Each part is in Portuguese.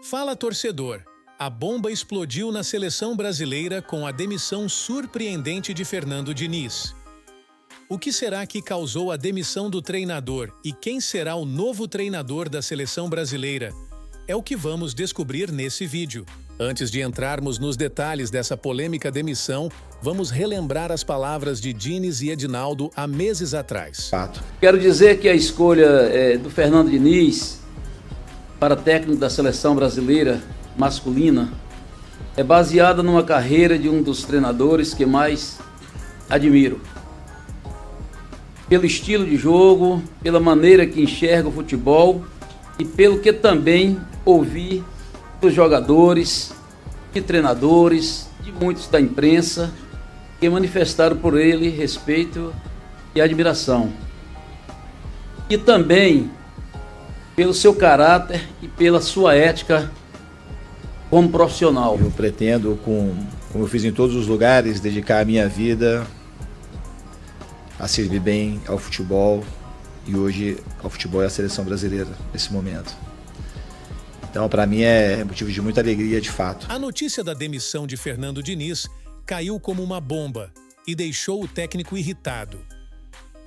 Fala, torcedor! A bomba explodiu na seleção brasileira com a demissão surpreendente de Fernando Diniz. O que será que causou a demissão do treinador e quem será o novo treinador da seleção brasileira? É o que vamos descobrir nesse vídeo. Antes de entrarmos nos detalhes dessa polêmica demissão, vamos relembrar as palavras de Diniz e Edinaldo há meses atrás. Quero dizer que a escolha do Fernando Diniz para técnico da seleção brasileira masculina é baseada numa carreira de um dos treinadores que mais admiro. Pelo estilo de jogo, pela maneira que enxerga o futebol e pelo que também ouvi dos jogadores e treinadores, de muitos da imprensa, que manifestaram por ele respeito e admiração. E também pelo seu caráter e pela sua ética como profissional. Eu pretendo, como eu fiz em todos os lugares, dedicar a minha vida a servir bem ao futebol e hoje ao futebol e à seleção brasileira nesse momento. Então, para mim é motivo de muita alegria, de fato. A notícia da demissão de Fernando Diniz caiu como uma bomba e deixou o técnico irritado.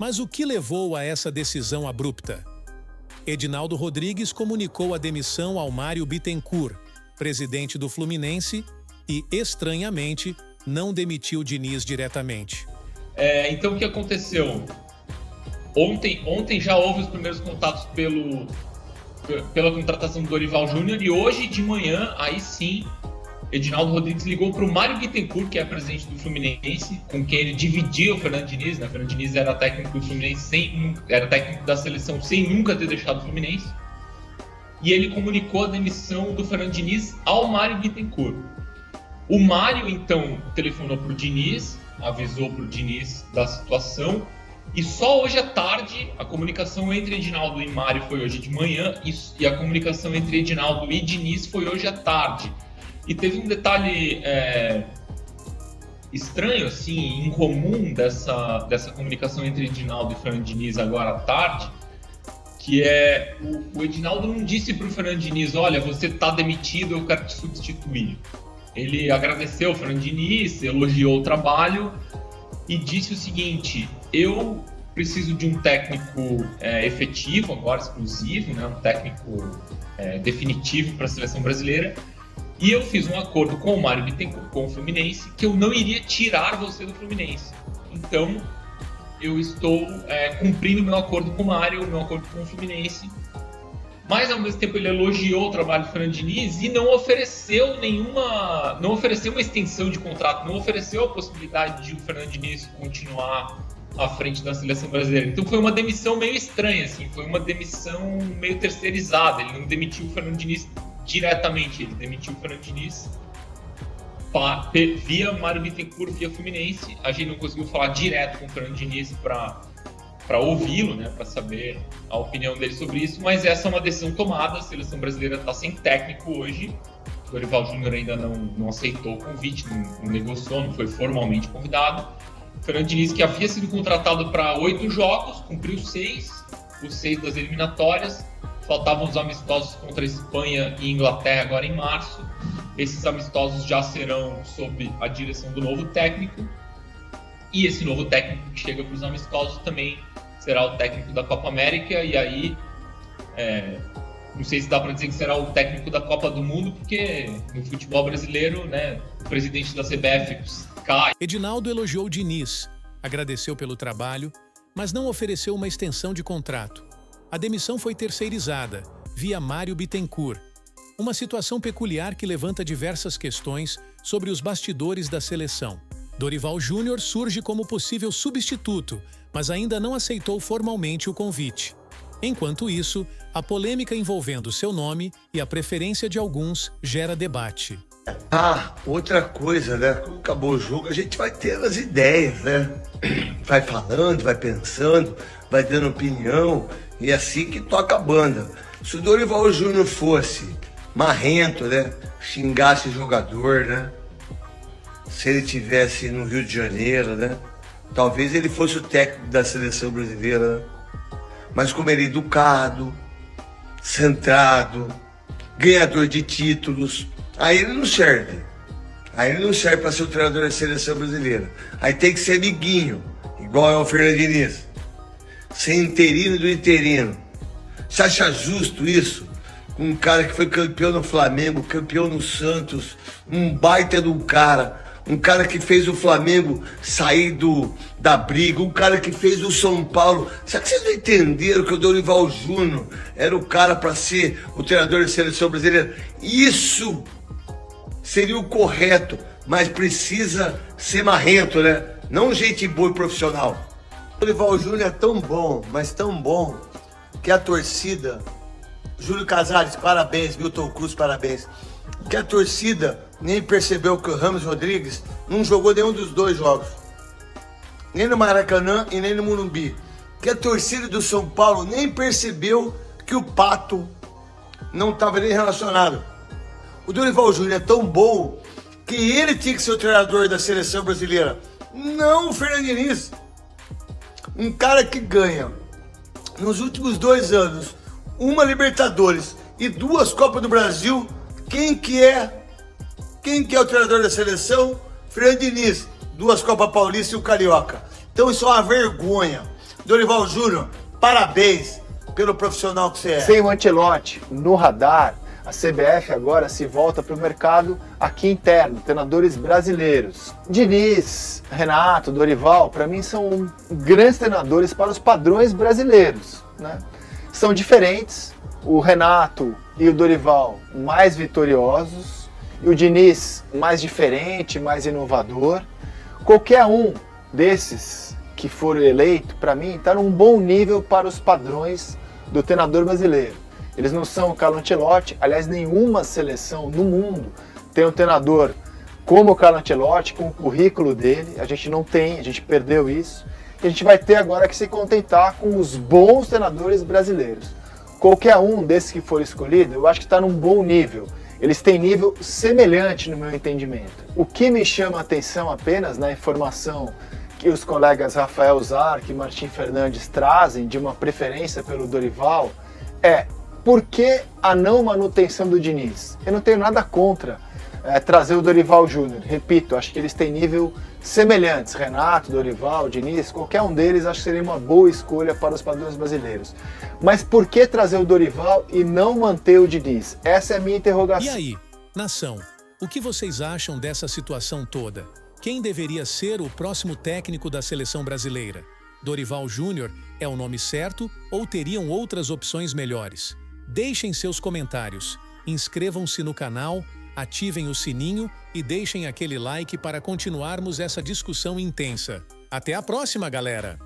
Mas o que levou a essa decisão abrupta? Edinaldo Rodrigues comunicou a demissão ao Mário Bittencourt, presidente do Fluminense, e, estranhamente, não demitiu Diniz diretamente. Então, o que aconteceu? Ontem já houve os primeiros contatos pela contratação do Dorival Júnior e hoje de manhã, aí sim, Edinaldo Rodrigues ligou para o Mário Bittencourt, que é presidente do Fluminense, com quem ele dividia o Fernando Diniz, né? O Fernando Diniz era técnico do Fluminense, era técnico da seleção sem nunca ter deixado o Fluminense. E ele comunicou a demissão do Fernando Diniz ao Mário Bittencourt. O Mário, então, telefonou para o Diniz, avisou para o Diniz da situação, e só hoje à tarde a comunicação entre Edinaldo e Mário foi hoje de manhã, e a comunicação entre Edinaldo e Diniz foi hoje à tarde. E teve um detalhe estranho, assim, incomum dessa comunicação entre Edinaldo e Fernando Diniz agora à tarde, que é o Edinaldo não disse para o Fernando Diniz: olha, você está demitido, eu quero te substituir. Ele agradeceu o Fernando Diniz, elogiou o trabalho e disse o seguinte: eu preciso de um técnico efetivo, agora exclusivo, né, um técnico definitivo para a seleção brasileira. E eu fiz um acordo com o Mário Bittencourt, com o Fluminense, que eu não iria tirar você do Fluminense. Então, eu estou cumprindo o meu acordo com o Mário, o meu acordo com o Fluminense. Mas, ao mesmo tempo, ele elogiou o trabalho do Fernando Diniz e não ofereceu uma extensão de contrato, não ofereceu a possibilidade de o Fernando Diniz continuar à frente da seleção brasileira. Então, foi uma demissão meio estranha, assim, foi uma demissão meio terceirizada. Ele não demitiu o Fernando Diniz diretamente, ele demitiu o Fernando Diniz via Mário Bittencourt, via Fluminense. A gente não conseguiu falar direto com o Fernando Diniz para ouvi-lo, né, para saber a opinião dele sobre isso, mas essa é uma decisão tomada. A seleção brasileira está sem técnico hoje. O Dorival Júnior ainda não aceitou o convite, não negociou, não foi formalmente convidado. O Fernando Diniz, que havia sido contratado para 8 jogos, cumpriu 6, os 6 das eliminatórias. Faltavam os amistosos contra a Espanha e Inglaterra agora em março. Esses amistosos já serão sob a direção do novo técnico. E esse novo técnico que chega para os amistosos também será o técnico da Copa América. E aí, não sei se dá para dizer que será o técnico da Copa do Mundo, porque no futebol brasileiro, né, o presidente da CBF cai. Edinaldo elogiou Diniz, agradeceu pelo trabalho, mas não ofereceu uma extensão de contrato. A demissão foi terceirizada, via Mário Bittencourt. Uma situação peculiar que levanta diversas questões sobre os bastidores da seleção. Dorival Júnior surge como possível substituto, mas ainda não aceitou formalmente o convite. Enquanto isso, a polêmica envolvendo seu nome e a preferência de alguns gera debate. Outra coisa, né? Quando acabou o jogo, a gente vai tendo as ideias, né? Vai falando, vai pensando, vai dando opinião, e é assim que toca a banda. Se o Dorival Júnior fosse marrento, né? Xingasse o jogador, né? Se ele tivesse no Rio de Janeiro, né? Talvez ele fosse o técnico da seleção brasileira, né? Mas como ele é educado, centrado, ganhador de títulos. Aí ele não serve. Aí ele não serve para ser o treinador da seleção brasileira. Aí tem que ser amiguinho, igual é o Fernando Diniz. Ser interino do interino. Você acha justo isso? Um cara que foi campeão no Flamengo, campeão no Santos, um baita de um cara que fez o Flamengo sair da briga, um cara que fez o São Paulo. Será que vocês não entenderam que o Dorival Júnior era o cara para ser o treinador da seleção brasileira? Isso seria o correto, mas precisa ser marrento, né? Não gente boa e profissional. O Dorival Júnior é tão bom, mas tão bom, que a torcida... Júlio Casares, parabéns. Milton Cruz, parabéns. Que a torcida nem percebeu que o Ramos Rodrigues não jogou nenhum dos dois jogos. Nem no Maracanã e nem no Morumbi. Que a torcida do São Paulo nem percebeu que o Pato não estava nem relacionado. O Dorival Júnior é tão bom que ele tinha que ser o treinador da seleção brasileira. Não o Fernando Diniz. Um cara que ganha, nos últimos 2 anos, uma Libertadores e 2 Copas do Brasil. Quem que é o treinador da seleção? Fernando Diniz. 2 Copas Paulista e o Carioca. Então isso é uma vergonha. Dorival Júnior, parabéns pelo profissional que você é. Sem o Ancelotti no radar, a CBF agora se volta para o mercado aqui interno, treinadores brasileiros. Diniz, Renato, Dorival, para mim são grandes treinadores para os padrões brasileiros, né? São diferentes, o Renato e o Dorival mais vitoriosos, e o Diniz mais diferente, mais inovador. Qualquer um desses que for eleito, para mim, está num bom nível para os padrões do treinador brasileiro. Eles não são o Carlo Ancelotti, aliás, nenhuma seleção no mundo tem um treinador como o Carlo Ancelotti, com o currículo dele. A gente não tem, a gente perdeu isso. A gente vai ter agora que se contentar com os bons treinadores brasileiros. Qualquer um desses que for escolhido, eu acho que está num bom nível. Eles têm nível semelhante no meu entendimento. O que me chama a atenção apenas na informação que os colegas Rafael Zarc e Martim Fernandes trazem de uma preferência pelo Dorival é: por que a não manutenção do Diniz? Eu não tenho nada contra trazer o Dorival Júnior. Repito, acho que eles têm nível semelhantes. Renato, Dorival, Diniz, qualquer um deles acho que seria uma boa escolha para os padrões brasileiros. Mas por que trazer o Dorival e não manter o Diniz? Essa é a minha interrogação. E aí, nação, o que vocês acham dessa situação toda? Quem deveria ser o próximo técnico da seleção brasileira? Dorival Júnior é o nome certo ou teriam outras opções melhores? Deixem seus comentários, inscrevam-se no canal, ativem o sininho e deixem aquele like para continuarmos essa discussão intensa. Até a próxima, galera!